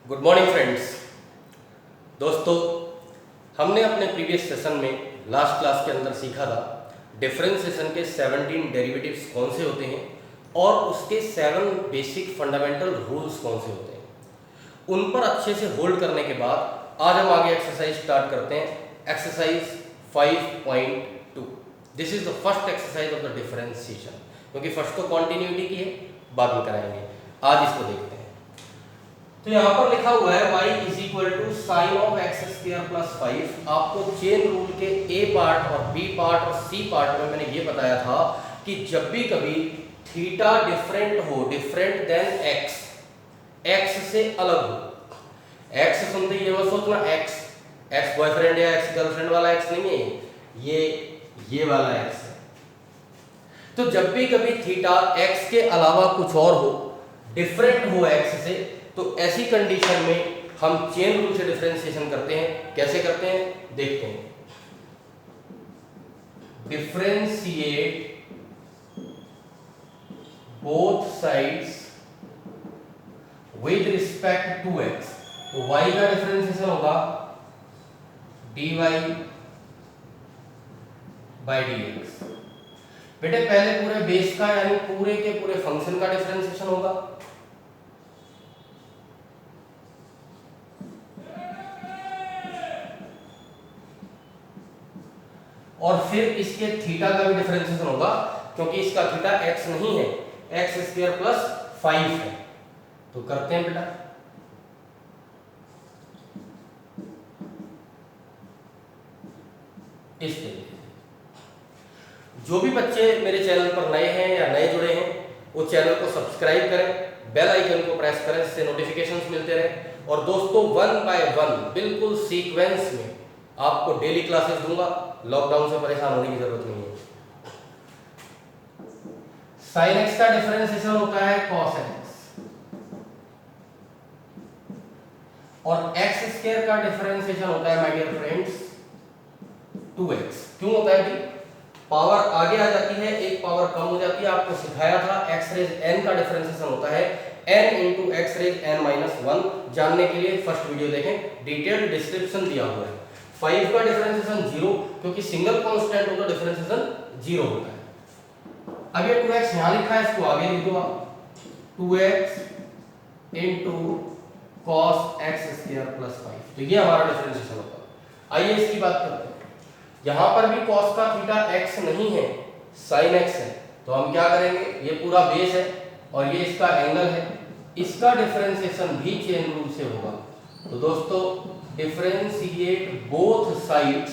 Good morning friends. दोस्तों, हमने अपने प्रीवियस सेशन में लास्ट क्लास के अंदर सीखा था डिफरेंशिएशन के 17 डेरिवेटिव्स कौन से होते हैं और उसके 7 बेसिक फंडामेंटल रूल्स कौन से होते हैं। उन पर अच्छे से होल्ड करने के बाद आज हम आगे एक्सरसाइज स्टार्ट करते हैं। Exercise 5.2। This is the first exercise of the differentiation, क्योंकि फर्स्ट तो कॉन्टिन्यूटी की है, बाद में कराएंगे। आज इसको देखते हैं। तो यहाँ पर लिखा हुआ है y is equal to sine of x square plus 5। आपको चेन रूल के ए पार्ट और बी पार्ट और सी पार्ट में मैंने ये बताया था कि जब भी कभी थीटा डिफरेंट हो, डिफरेंट देन एक्स, एक्स से अलग हो। एक्स सुनते ये मत सोचना एक्स बॉयफ्रेंड या एक्स गर्लफ्रेंड वाला एक्स नहीं है, ये वाला एक्स है। तो जब भी कभी थीटा एक्स के अलावा कुछ और हो, डिफरेंट हो एक्स से, तो ऐसी कंडीशन में हम चेन रूल से डिफरेंशिएशन करते हैं। कैसे करते हैं देखते हैं। Differentiate both sides with respect to x. तो y का डिफरेंशिएशन होगा dy बाय dx। बेटे पहले पूरे बेस का यानी पूरे के पूरे फंक्शन का डिफरेंशिएशन होगा, और फिर इसके थीटा का भी डिफरेंशिएशन होगा, क्योंकि इसका थीटा x नहीं है, एक्स स्क्वायर प्लस 5 है। तो करते हैं बेटा। इस तरीके से जो भी बच्चे मेरे चैनल पर नए हैं या नए जुड़े हैं, वो चैनल को सब्सक्राइब करें, बेल आइकन को प्रेस करें, इससे नोटिफिकेशंस मिलते रहे। और दोस्तों, 1 बाय 1 बिल्कुल सीक्वेंस में आपको डेली क्लासेस दूंगा। लॉकडाउन से परेशान होने की जरूरत नहीं है। साइन एक्स का डिफरेंशिएशन होता है कॉस एक्स, और एक्स स्क्वायर का डिफरेंशिएशन होता है माय डियर फ्रेंड्स 2x। क्यों होता है भाई? पावर आगे आ जाती है, एक पावर कम हो जाती है। आपको सिखाया था x रेज n का डिफरेंशिएशन होता है n into x raise n minus 1। जानने के लिए फर्स्ट वीडियो देखें, डिटेल्ड डिस्क्रिप्शन दिया हुआ है। 5 का डिफरेंशिएशन 0, क्योंकि सिंगल कांस्टेंट हो तो डिफरेंशिएशन 0 होता है। अब ये 2x यहां लिखा है, इसको आगे लिख दो आप, 2x into cos x square plus 5। तो ये हमारा डिफरेंशिएशन होता है। आइए इसकी बात करते हैं। यहां पर भी cos का थीटा x नहीं है, sin x है। तो हम क्या करेंगे, ये पूरा बेस है और ये इसका एंगल है, इसका डिफरेंशिएशन भी चेन रूल से होगा। तो दोस्तों, differentiate both sides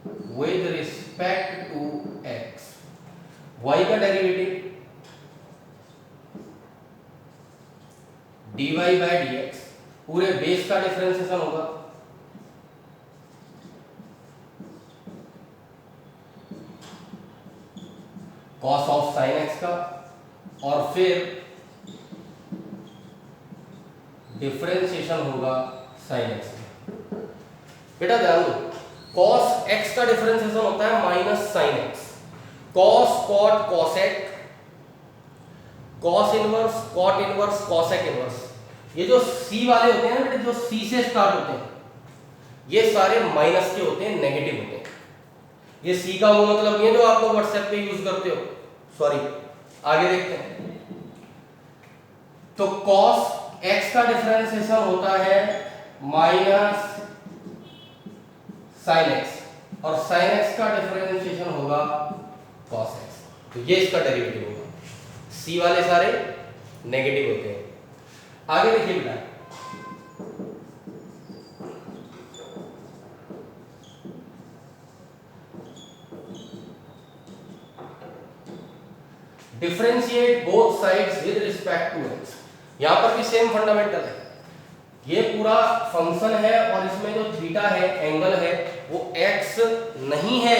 with respect to x। y का डेरिवेटिव dy बाय dx, पूरे बेस का डिफरेंशिएशन होगा cos ऑफ sin x का, और फिर डिफरेंशिएशन होगा sin x का। बेटा ध्यान दो, cos x का डिफरेंशिएशन होता है minus sin x। cos cot cosec, cos inverse cot inverse cosec inverse, ये जो c वाले होते हैं बेटे, जो c से स्टार्ट होते हैं, ये सारे माइनस के होते हैं, नेगेटिव होते हैं। ये c का वो मतलब नहीं है जो आप लोग व्हाट्सएप पे यूज करते हो, सॉरी। आगे देखते हैं। तो cos x का डिफरेंशिएशन होता है माइनस sin x, और sin x का डिफरेंशिएशन होगा cos x। तो ये इसका डेरिवेटिव होगा। c वाले सारे नेगेटिव होते हैं। आगे देखिए बेटा, differentiate both sides with respect to x। यहां पर भी सेम फंडामेंटल है। ये पूरा फंक्शन है और इसमें जो थीटा है, एंगल है, वो x नहीं है।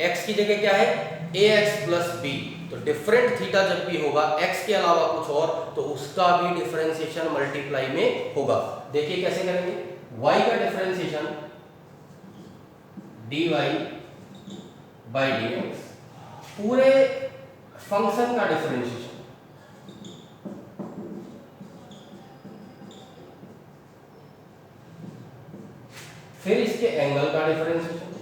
x की जगह क्या है, ax प्लस b। तो डिफरेंट थीटा जब भी होगा x के अलावा कुछ और, तो उसका भी डिफरेंशिएशन मल्टीप्लाई में होगा। देखिए कैसे करेंगे। y का डिफरेंशिएशन dy बाय dx, पूरे फंक्शन का डिफरेंशिएशन फिर इसके एंगल का डिफरेंशिएशन,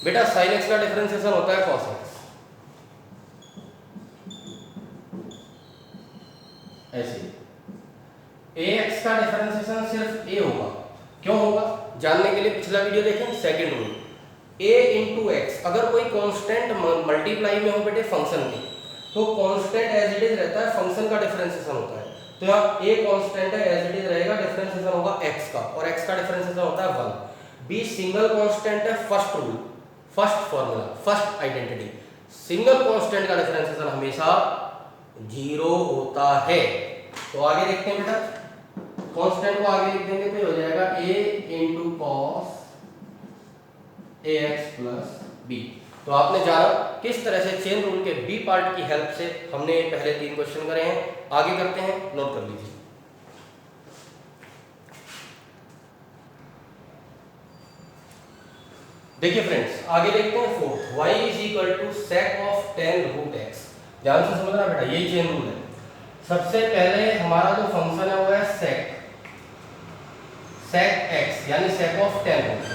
बेटा sin x का डिफरेंशिएशन होता है cos x, ऐसे ax का डिफरेंशिएशन सिर्फ a होगा। क्यों होगा जानने के लिए पिछला वीडियो देखें, second rule, a into x. अगर कोई कांस्टेंट मल्टीप्लाई में हो बेटे फंक्शन के, तो कांस्टेंट एज इट इज रहता है, फंक्शन का डिफरेंशिएशन होता है। तो यहाँ a कांस्टेंट है, एज इट इज रहेगा, डिफरेंशिएशन होगा x का, और x का डिफरेंशिएशन होता है 1। b सिंगल कांस्टेंट है, first rule, first formula, first identity, single constant का डिफरेंशिएशन हमेशा 0 होता है। तो आगे देखते हैं बेटा, कांस्टेंट को आगे लिख देंगे तो हो जाएगा a into cos ax plus b। तो आपने जाना किस तरह से चेन रूल के बी पार्ट की हेल्प से हमने पहले 3 क्वेश्चन करे हैं। आगे करते हैं, नोट कर लीजिए। देखिए फ्रेंड्स, आगे देखते हैं fourth, y is equal to sec of 10 root x। ध्यान से समझना बेटा, यही चेन रूल है। सबसे पहले हमारा जो फंक्शन है वो है sec x, यानी sec ऑफ 10 रूट x।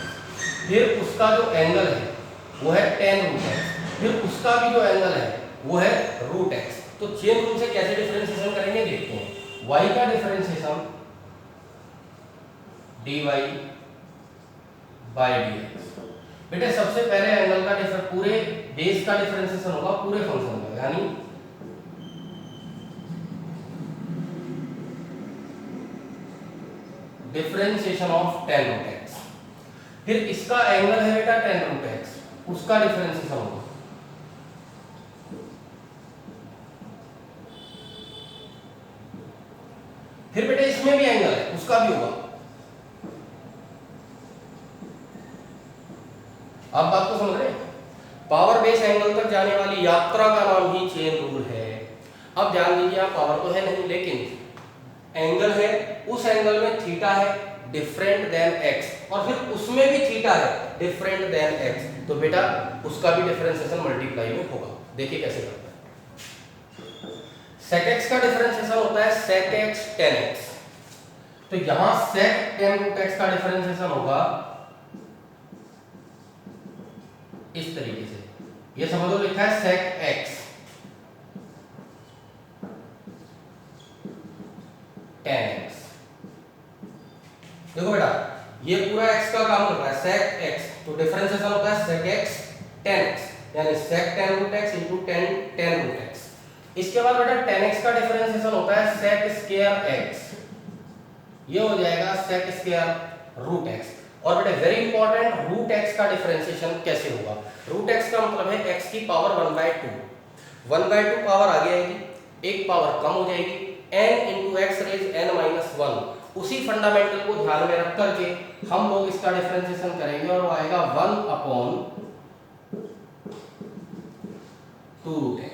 फिर उसका जो एंगल है वो है 10 रूट x, फिर उसका भी जो एंगल है वो है रूट x। तो चेन रूल से कैसे डिफरेंशिएशन करेंगे देखते हैं। y का डिफरेंशिएशन dy बाय dx। बेटे सबसे पहले एंगल का डिफरेंस, पूरे बेस का डिफरेंशिएशन होगा पूरे फंक्शन का, यानी डिफरेंशिएशन ऑफ 10 रूट x। फिर इसका एंगल है बेटा 10 रूट x, उसका डिफरेंशिएशन होगा फिर बेटे इसमें भी एंगल है, उसका भी होगा। आप बात को समझ रहे हैं? पावर बेस एंगल तक जाने वाली यात्रा का नाम ही चेन रूल है। अब ध्यान दीजिए, आप पावर तो है नहीं, लेकिन एंगल है, उस एंगल में थीटा है डिफरेंट देन x, और फिर उसमें भी थीटा है डिफरेंट देन x, तो बेटा उसका भी डिफरेंशिएशन मल्टीप्लाई में होगा। देखिए कैसे करते हैं। sec x का डिफरेंशिएशन होता है sec x tan x। तो यहां sec tan रूट x का डिफरेंशिएशन होगा इस तरीके से, ये समझ लो, लिखा है sec x tan x। देखो बेटा, ये पूरा x का काम कर रहा है sec x, तो डिफरेंशिएशन होता है sec x tan x, यानी sec tan root x into tan root x। इसके बाद बेटा tan x का डिफरेंशिएशन होता है sec स्क्वायर x, ये हो जाएगा sec स्क्वायर रूट x। और बेटा वेरी इंपॉर्टेंट, रूट x का डिफरेंशिएशन कैसे होगा। रूट x का मतलब है x की पावर 1/2, 1/2 पावर आगे आएगी, एक पावर कम हो जाएगी, n into x raise n-1। उसी फंडामेंटल को ध्यान में रख करके हम लोग इसका डिफरेंशिएशन करेंगे और वो आएगा 1/2 रूट x।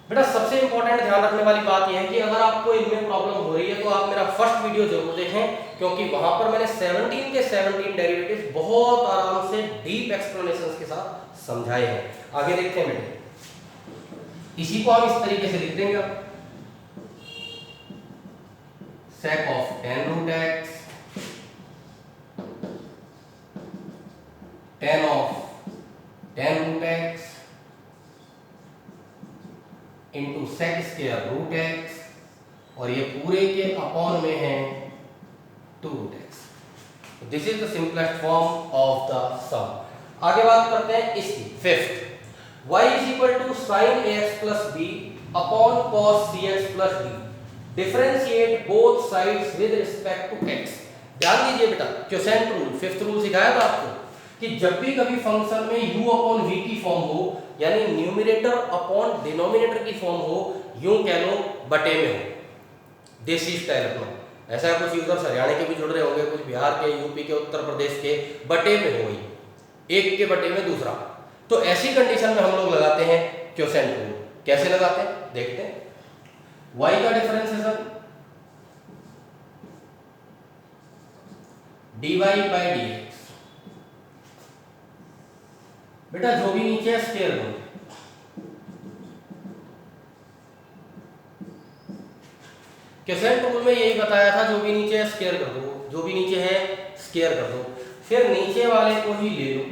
बेटा सबसे इंपॉर्टेंट ध्यान रखने वाली बात यह है कि अगर आपको इनमें प्रॉब्लम हो रही है तो आप मेरा फर्स्ट वीडियो जरूर देखें, क्योंकि वहां पर मैंने 17 के 17 डेरिवेटिव्स बहुत आराम से डीप एक्सप्लेनेशंस के साथ समझाए हैं। आगे देखते हैं बेटे, इसी को हम इस तरीके से लिख देंगे, sec of 10 root x tan of 10 root x into sec square root x, और ये पूरे के अपॉन में है 2 root x। This is the simplest form of the sum. आगे बात करते हैं इसकी fifth, y is equal to sin ax plus b upon cos cx plus d, differentiate both sides with respect to x। ध्यान दीजिए बेटा, quotient rule, fifth rule सिखाया था आपको कि जब भी कभी फंक्शन में u अपॉन v की फॉर्म हो, यानी न्यूमरेटर अपॉन डिनोमिनेटर की फॉर्म हो, यूं कह लो बटे में हो, देसी स्टाइल अपना। ऐसा है, कुछ यूजर्स हरियाणा के भी जुड़ रहे होंगे, कुछ बिहार के, यूपी के, उत्तर प्रदेश के, बटे में हो गई, एक के बटे में दूसरा। तो ऐसी कंडीशन में हम लोग लगाते हैं क्वोशेंट रूल। कैसे लगाते हैं देखते हैं। y का डिफरेंशिएशन dy बाई dx, बेटा जो भी नीचे है स्क्वायर रूट, क्वेश्चन टूल में यही बताया था, जो भी नीचे है स्क्वायर कर दो, जो भी नीचे है स्क्वायर कर दो, फिर नीचे वाले को ही ले लो,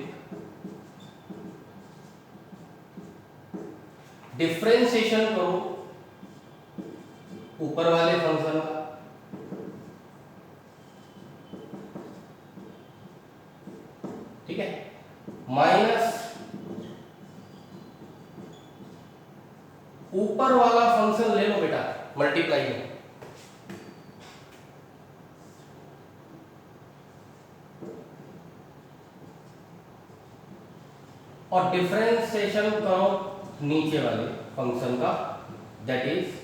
डिफरेंशिएशन करो ऊपर वाले फंक्शन का, ठीक है, माइनस ऊपर वाला फंक्शन ले लो बेटा मल्टीप्लाई में, और डिफरेंशिएशन करो नीचे वाले फंक्शन का, that is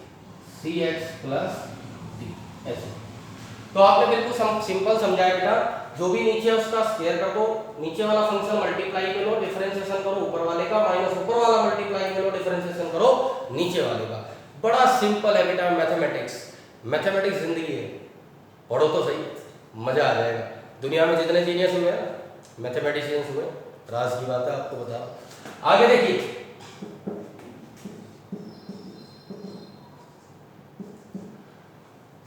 cx plus D, ऐसे। तो आपने बिल्कुल सिंपल समझाया बेटा, जो भी नीचे है उसका स्क्वायर कर दो, नीचे वाला फंक्शन मल्टीप्लाई में लो, डिफरेंशिएशन करो ऊपर वाले का, माइनस ऊपर वाला मल्टीप्लाई में लो, डिफरेंशिएशन करो नीचे वाले का। बड़ा सिंपल है बेटा मैथमेटिक्स, मैथमेटिक्स जिंदगी है, पढ़ो तो सही, मजा आ जाएगा। दुनिया में जितने जीनियस हुए हैं मैथमेटिशियंस हुए, राज की बात है आपको बता। आगे देखिए,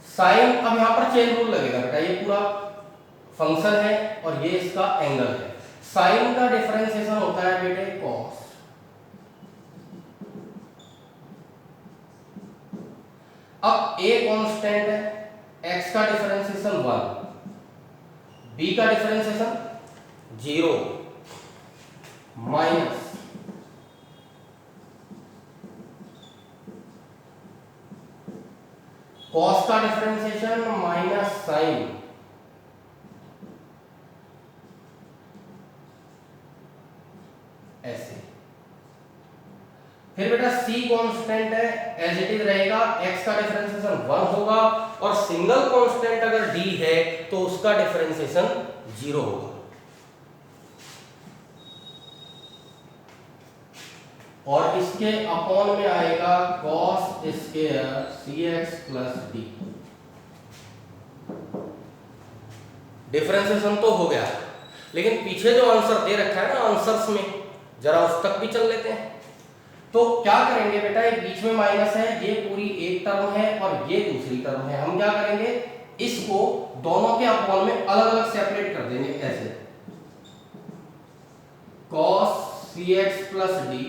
साइन, अब यहां पर चेन रूल लगेगा बेटा, ये पूरा फंक्शन है और ये इसका एंगल है। साइन का डिफरेंशिएशन होता है बेटे कॉस, अब a कांस्टेंट है, x का डिफरेंशिएशन 1, b का डिफरेंशिएशन 0, माइनस कॉस का डिफरेंशिएशन माइनस साइन, ऐसे। फिर बेटा c कांस्टेंट है, एज इट इज रहेगा, x का डिफरेंशिएशन 1 होगा, और सिंगल कांस्टेंट अगर d है तो उसका डिफरेंशिएशन 0 होगा। और इसके अपॉन में आएगा cos square cx plus D. Differentiation तो हो गया, लेकिन पीछे जो आंसर दे रखा है ना आंसर्स में, जरा उस तक भी चल लेते हैं। तो क्या करेंगे बेटा, ये बीच में माइनस है, ये पूरी एक टर्म है और ये दूसरी टर्म है, हम क्या करेंगे, इसको दोनों के अपॉन में अलग अलग सेपरेट कर देंगे, ऐसे cos cx plus D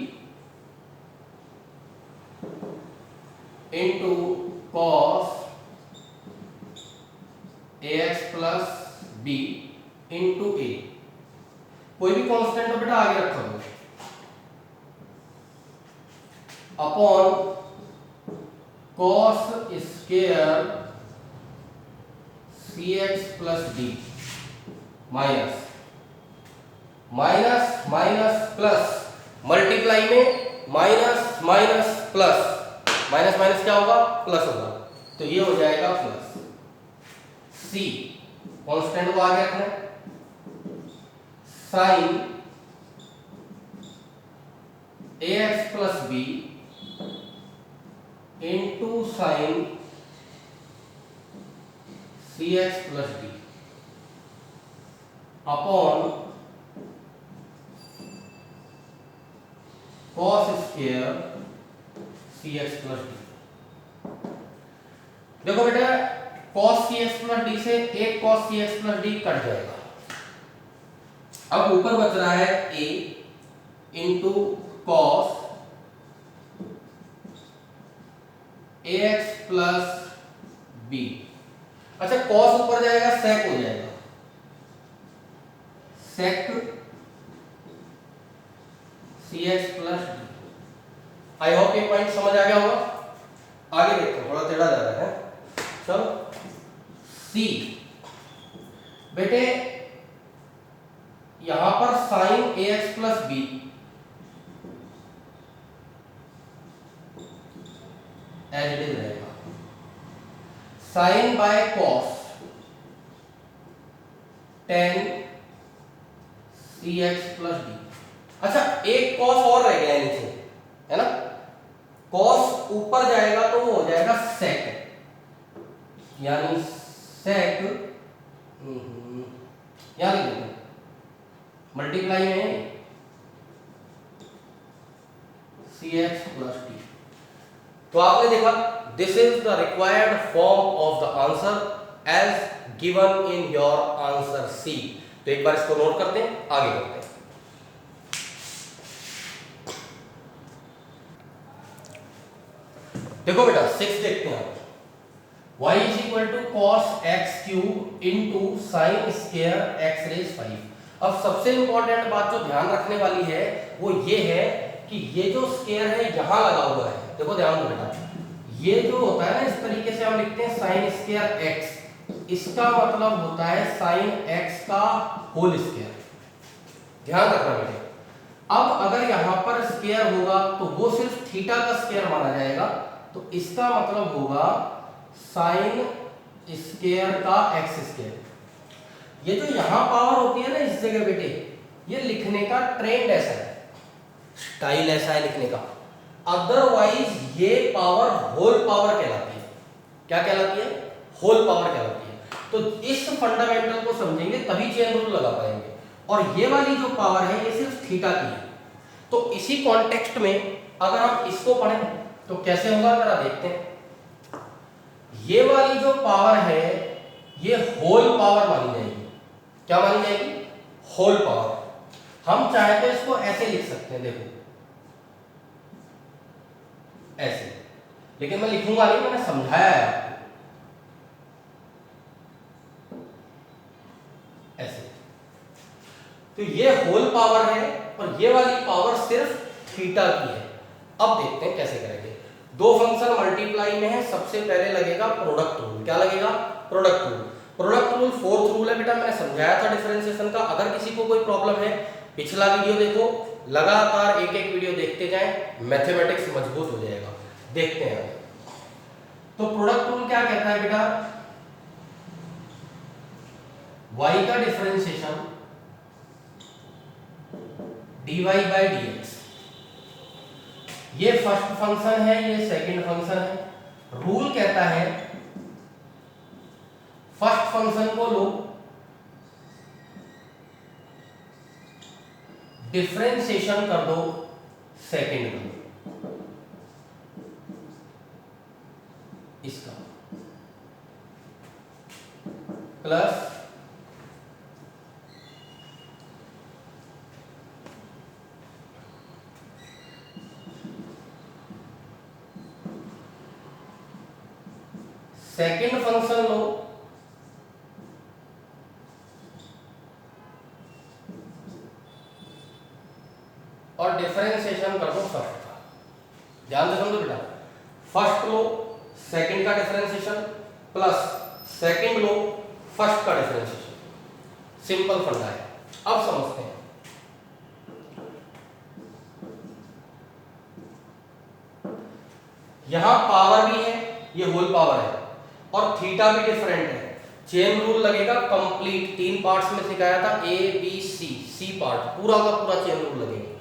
into cos ax plus b into a। कोई भी कांस्टेंट तो बेटा आगे रखा दो, upon cos square cx plus D, minus minus minus plus, multiply में minus minus plus, minus minus क्या होगा, प्लस होगा, तो ये हो जाएगा प्लस c, कांस्टेंट को आगे रखना है, sine ax plus b into sine cx plus D, upon cos square cx plus D. देखो बेटा cos cx प्लस डी से एक cos cx plus D cut जाएगा, अब ऊपर बच रहा है a into cos ax plus b। अच्छा cos ऊपर जाएगा sec हो जाएगा, sec cx plus D. I hope ये पॉइंट समझ आ गया होगा। आगे देखते हैं, थोड़ा टेढ़ा जा रहा है, चलो c बेटे, यहां पर sine ax plus b as it is रहेगा, sine by cos tan cx plus D. अच्छा एक कॉस और रह गया नीचे, है ना, कॉस ऊपर जाएगा तो वो हो जाएगा सेक, यानी सेक, यहां लिख देते मल्टीप्लाई में cx प्लस डी। तो आपने देखा this is the required form of the answer as given in your answer C. तो एक बार इसको नोट करते हैं, आगे बढ़ते हैं। देखो बेटा 6 देखते हैं। y is equal to cos x cube into sine square x raise 5। अब सबसे इंपॉर्टेंट बात जो ध्यान रखने वाली है वो ये है कि ये जो स्क्वायर है यहां लगा हुआ है, देखो ध्यान दो बेटा, ये जो होता है ना इस तरीके से हम लिखते हैं साइन स्क्वायर एक्स, इसका मतलब होता है साइन एक्स का होल स्क्वायर। ध्यान रखना बेटे। अब अगर यहां पर स्क्वायर होगा तो वो सिर्फ थीटा का स्क्वायर माना जाएगा, तो इसका मतलब होगा साइन स्क्वायर का एक्स स्क्वायर। ये जो यहां पावर होती है ना इस जगह बेटे, ये लिखने का ट्रेंड ऐसा है, स्टाइल ऐसा है लिखने का। अदरवाइज ये पावर होल पावर कहलाती है। क्या कहलाती है? होल पावर कहलाती है। तो इस फंडामेंटल को समझेंगे तभी चेन रूल लगा पाएंगे। और ये वाली जो पावर है ये सिर्फ थीटा की है। तो इसी कॉन्टेक्स्ट में अगर हम इसको पढ़ें तो कैसे होगा जरा देखते हैं। ये वाली जो पावर है ये होल पावर मानी जाएगी। क्या मानी जाएगी? Whole power. हम चाहे तो इसको ऐसे लिख सकते हैं, देखो ऐसे, लेकिन मैं लिखूंगा नहीं, मैंने समझाया है आपको ऐसे। तो ये होल पावर है और ये वाली पावर सिर्फ थीटा की है। अब देखते हैं कैसे करेंगे। दो फंक्शन मल्टीप्लाई में है, सबसे पहले लगेगा प्रोडक्ट रूल। क्या लगेगा? Product rule. Product rule fourth rule है बेटा, मैंने समझाया था डिफरेंशिएशन का। अगर किसी को कोई प्रॉब्लम है पिछला वीडियो देखो, लगातार एक एक वीडियो देखते जाएं, मैथमेटिक्स मजबूत हो जाएगा। देखते हैं। तो प्रोडक्ट रूल क्या कहता है बेटा? y का डिफरेंशिएशन dy बाई dx, ये फर्स्ट फंक्शन है, ये सेकंड फंक्शन है। रूल कहता है फर्स्ट फंक्शन को लो, डिफरेंशिएशन कर दो सेकंड का, इसका प्लस सेकंड फंक्शन लो और डिफरेंशिएशन कर दो फर्स्ट का। ध्यान से समझो बेटा, फर्स्ट लो सेकंड का डिफरेंशिएशन प्लस सेकंड लो फर्स्ट का डिफरेंशिएशन। सिंपल फंडा है। अब समझते हैं। यहां पावर भी है, ये होल पावर है, और थीटा भी डिफरेंट है। चेन रूल लगेगा कंप्लीट, 3 पार्ट्स में सिखाया था, A B C, C part पूरा का पूरा चेन रूल लगेगा।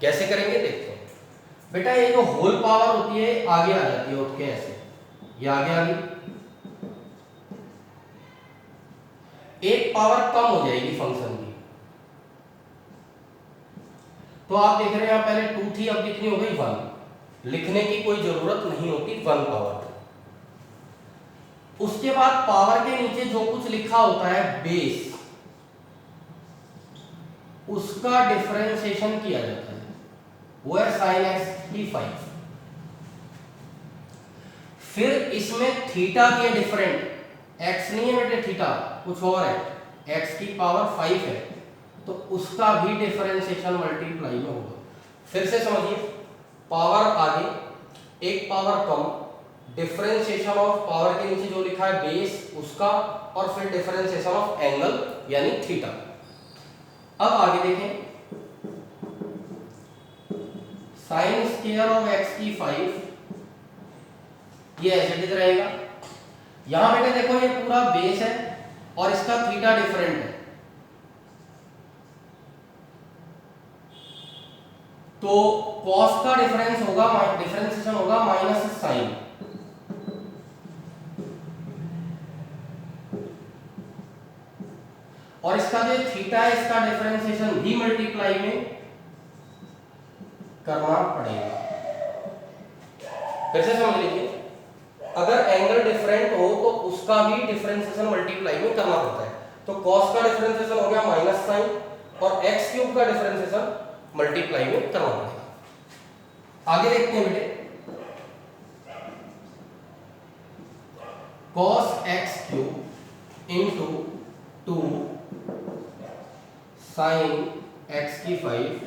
कैसे करेंगे देखते हैं बेटा। ये जो होल पावर होती है आगे आ जाती है उठ के ऐसे, ये आगे आ गई, एक पावर कम हो जाएगी फंक्शन की। तो आप देख रहे हैं यहाँ पहले 2 थी, अब कितनी हो गई 1। लिखने की कोई जरूरत नहीं होती, 1 पावर। उसके बाद पावर के नीचे जो कुछ लिखा होता है बेस, उसका डिफरेंशिएशन किया जाता है, वो है sin x की 5। फिर इसमें थीटा की डिफरेंट, x नहीं है बेटे, थीटा कुछ और है, x की पावर 5 है, तो उसका भी डिफरेंशिएशन मल्टीप्लाई में होगा। फिर से समझिए, पावर आगे, एक power come, differentiation of power के नीचे जो लिखा है बेस उसका, और फिर डिफरेंशिएशन ऑफ एंगल यानी थीटा। अब आगे देखें, साइन स्क्वायर ऑफ x की 5, ये ऐसे दिख रहेगा। यहां बेटे देखो ये पूरा बेस है और इसका थीटा डिफरेंट है, तो cos का डिफरेंस होगा, डिफरेंशिएशन होगा माइनस साइन, और इसका जो थीटा है इसका डिफरेंशिएशन भी मल्टीप्लाई में करना पड़ेगा। फिर से समझ लीजिए, अगर एंगल डिफरेंट हो तो उसका भी डिफरेंशिएशन मल्टीप्लाई में करना पड़ता है। तो cos का डिफरेंशिएशन हो गया माइनस साइन और x क्यूब का डिफरेंशिएशन मल्टीप्लाई में करना पड़ेगा। आगे देखते हैं बेटे, cos x cube into 2 sin x की 5,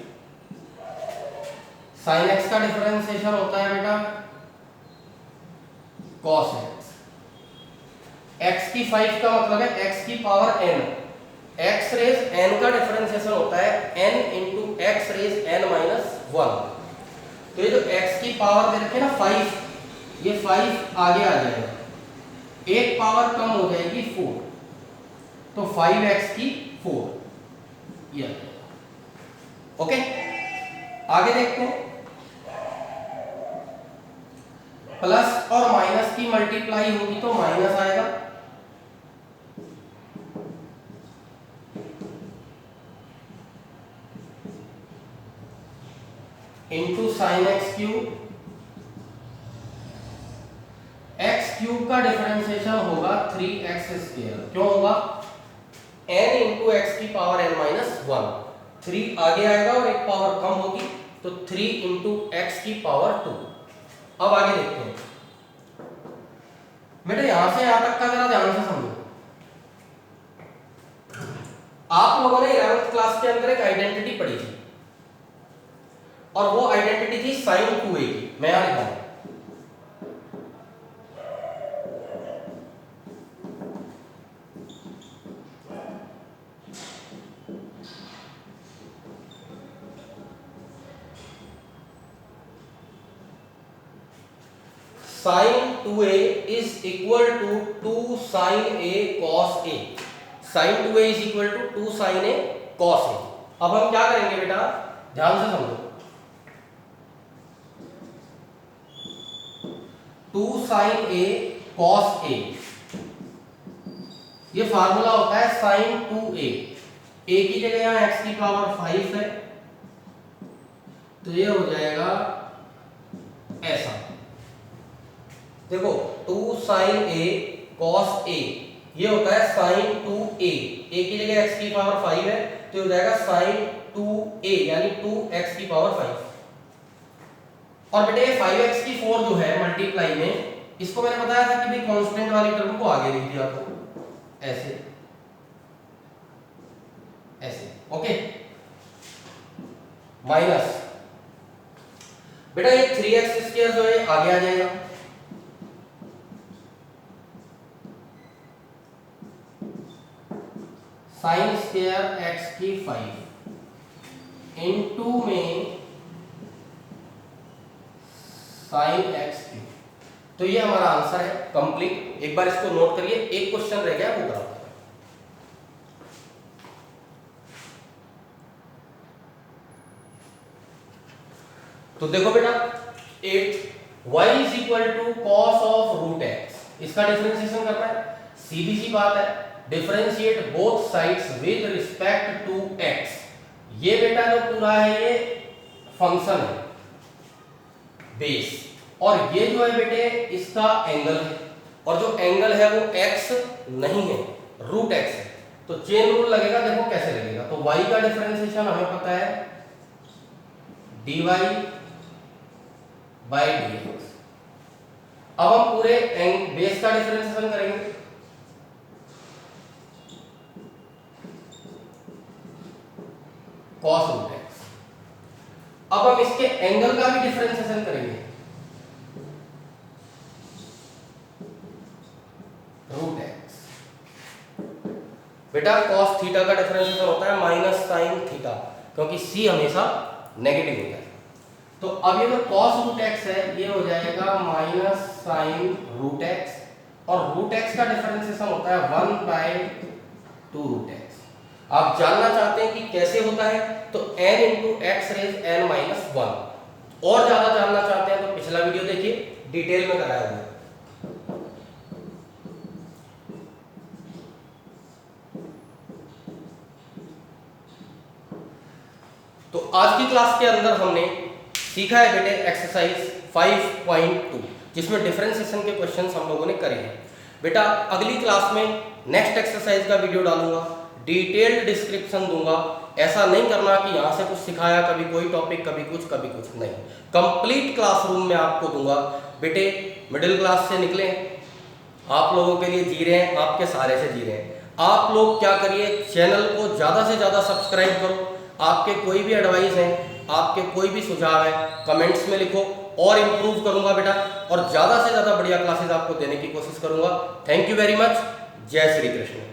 sin x का डिफरेंशिएशन होता है बेटा cos x, x की 5 का मतलब है x की power n, x raise n का डिफरेंशिएशन होता है n into x raise n minus 1। तो ये जो x की पावर दे रखी है ना 5, ये 5 आगे आ जाएगा, एक पावर कम हो जाएगी 4, तो 5x की 4 ये। ओके, आगे देखते हैं, प्लस और माइनस की मल्टीप्लाई होगी तो माइनस आएगा, into sine x cube, x cube का डिफरेंशिएशन होगा 3x स्क्वायर, क्यों होगा n इंटू एक्स की पावर n माइनस 1, 3 आगे आएगा और एक पावर कम होगी तो 3 इंटू एक्स की पावर 2। अब आगे देखते हैं बेटे, यहां से यहां तक का जरा ध्यान से समझो। आप लोगों ने 11th क्लास के अंदर एक आइडेंटिटी पढ़ी थी और वो आइडेंटिटी थी साइन 2a की। मैं यहां लिखा हूं sin 2a is equal to 2 sin a cos a, sin 2a is equal to 2 sin a cos a। अब हम क्या करेंगे बेटा, ध्यान से समझो, 2 sin a cos a, ये फार्मूला होता है sin 2a, a की जगह यहां x की पावर 5 है तो ये हो जाएगा ऐसा। देखो 2 sin a cos a, ये होता है sin 2a, a की जगह x की पावर 5 है तो हो जाएगा sin 2a यानी 2x की पावर 5। और बेटे 5x की 4 जो है मल्टीप्लाई में, इसको मैंने बताया था कि भाई कांस्टेंट वाली टर्म को आगे लिख दिया तो ऐसे ऐसे। ओके, माइनस बेटा ये 3x स्क्वायर जो है आगे आ जाएगा, साइन स्क्वायर x की 5 इनटू में साइन x क्यूब। तो ये हमारा आंसर है कंप्लीट। एक बार इसको नोट करिए, एक क्वेश्चन रह गया वो करा। तो देखो बेटा 8 y is equal to cos of root x, इसका डिफरेंशिएशन करना है। सीधी सी बात है, differentiate both sides with respect to x। ये बेटा जो पूरा है ये फंक्शन है बेस, और ये जो है बेटे इसका एंगल है, और जो एंगल है वो x नहीं है, रूट x है। तो चेन रूल लगेगा, देखो कैसे लगेगा। तो y का डिफरेंशिएशन हमें पता है dy बाय dx। अब हम पूरे बेस का डिफरेंशिएशन करेंगे, cos रूट x। अब हम इसके एंगल का भी डिफरेंशिएशन करेंगे, रूट x। बेटा cos थीटा का डिफरेंशिएशन होता है माइनस साइन थीटा, क्योंकि c हमेशा नेगेटिव होता है। तो अब ये जो cos रूट x है ये हो जाएगा माइनस साइन रूट x, और रूट x का डिफरेंशिएशन होता है 1 बाय 2 रूट x। आप जानना चाहते हैं कि कैसे होता है, तो n into x raise n minus 1। और ज्यादा जानना चाहते हैं तो पिछला वीडियो देखिए, डिटेल में कराया हुआ है। तो आज की क्लास के अंदर हमने सीखा है बेटे एक्सरसाइज 5.2। जिसमें डिफरेंशिएशन के क्वेश्चंस हम लोगों ने करे हैं। बेटा अगली क्लास में नेक्स्ट एक्सरसाइज का वीडियो डालूंगा, डिटेल्ड डिस्क्रिप्शन दूंगा। ऐसा नहीं करना कि यहाँ से कुछ सिखाया, कभी कोई टॉपिक, कभी कुछ नहीं, कंप्लीट क्लासरूम में आपको दूंगा। बेटे मिडिल क्लास से निकले, आप लोगों के लिए जी रहे हैं, आपके सहारे से जी रहे हैं। आप लोग क्या करिए, चैनल को ज़्यादा से ज़्यादा सब्सक्राइब करो। आपके कोई भी एडवाइस हैं, आपके कोई भी सुझाव है, कमेंट्स में लिखो और इम्प्रूव करूंगा बेटा, और ज़्यादा से ज़्यादा बढ़िया क्लासेस आपको देने की कोशिश करूंगा। Thank you very much. जय श्री कृष्ण।